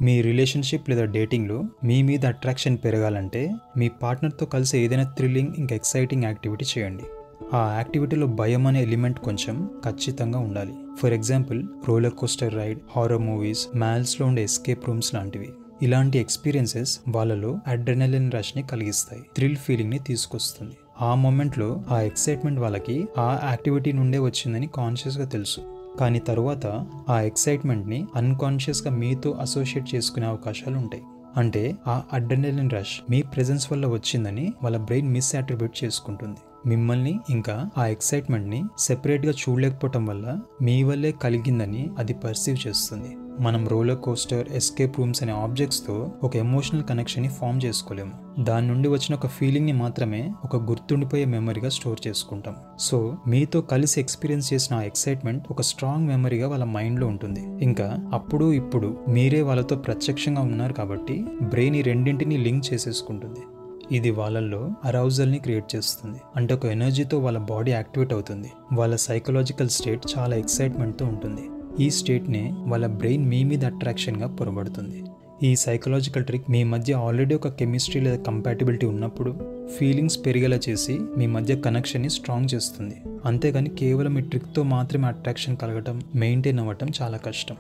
మీ relationship లేదా డేటింగ్లో మీ మీద attraction పెరగాలంటే మీ పార్ట్నర్తో కలిసి ఏదైనా థ్రిల్లింగ్ ఇంకా ఎక్సైటింగ్ యాక్టివిటీ చేయండి. ఆ యాక్టివిటీలో భయం అనే ఎలిమెంట్ కొంచెం ఖచ్చితంగా ఉండాలి. For example roller coaster ride, horror movies, మాల్స్లో ఉండే ఎస్కేప్ రూమ్స్ లాంటివి. ఇలాంటి ఎక్స్పీరియన్సెస్ వాళ్ళలో అడ్రెనలిన్ రష్ని కలిగిస్తాయి, థ్రిల్ ఫీలింగ్ని తీసుకొస్తుంది. ఆ మూమెంట్లో ఆ ఎక్సైట్మెంట్ వాళ్ళకి ఆ యాక్టివిటీ నుండే వచ్చిందని కాన్షియస్గా తెలుసు. కానీ తరువాత ఆ ఎక్సైట్మెంట్ని అన్కాన్షియస్గా మీతో అసోసియేట్ చేసుకునే అవకాశాలు ఉంటాయి. అంటే ఆ అడ్రెనలిన్ రష్ మీ ప్రెజెన్స్ వల్ల వచ్చిందని వాళ్ళ బ్రెయిన్ మిస్ అట్రిబ్యూట్ చేసుకుంటుంది. మిమ్మల్ని ఇంకా ఆ ఎక్సైట్మెంట్ని సెపరేట్గా చూడలేకపోవటం వల్ల మీ వల్లే కలిగిందని అది పర్సీవ్ చేస్తుంది. మనం రోలర్ కోస్టర్, ఎస్కేప్ రూమ్స్ అనే ఆబ్జెక్ట్స్తో ఒక ఎమోషనల్ కనెక్షన్ని ఫామ్ చేసుకోలేము. దాని నుండి వచ్చిన ఒక ఫీలింగ్ని మాత్రమే ఒక గుర్తుండిపోయే మెమరీగా స్టోర్ చేసుకుంటాం. సో మీతో కలిసి ఎక్స్పీరియన్స్ చేసిన ఆ ఎక్సైట్మెంట్ ఒక స్ట్రాంగ్ మెమరీగా వాళ్ళ మైండ్లో ఉంటుంది. ఇంకా అప్పుడు ఇప్పుడు మీరే వాళ్ళతో ప్రత్యక్షంగా ఉన్నారు కాబట్టి బ్రెయిన్ ఈ రెండింటిని లింక్ చేసేసుకుంటుంది. ఇది వాళ్ళల్లో అరౌజల్ని క్రియేట్ చేస్తుంది. అంటే ఒక ఎనర్జీతో వాళ్ళ బాడీ యాక్టివేట్ అవుతుంది. వాళ్ళ సైకలాజికల్ స్టేట్ చాలా ఎక్సైట్మెంట్తో ఉంటుంది. ఈ స్టేట్నే వాళ్ళ బ్రెయిన్ మీ మీద అట్రాక్షన్గా పొరబడుతుంది. ఈ సైకలాజికల్ ట్రిక్ మీ మధ్య ఆల్రెడీ ఒక కెమిస్ట్రీ లేదా కంపాటిబిలిటీ ఉన్నప్పుడు ఫీలింగ్స్ పెరిగేలా చేసి మీ మధ్య కనెక్షన్ని స్ట్రాంగ్ చేస్తుంది. అంతేగాని కేవలం ఈ ట్రిక్తో మాత్రమే అట్రాక్షన్ కలగటం, మెయింటైన్ అవ్వటం చాలా కష్టం.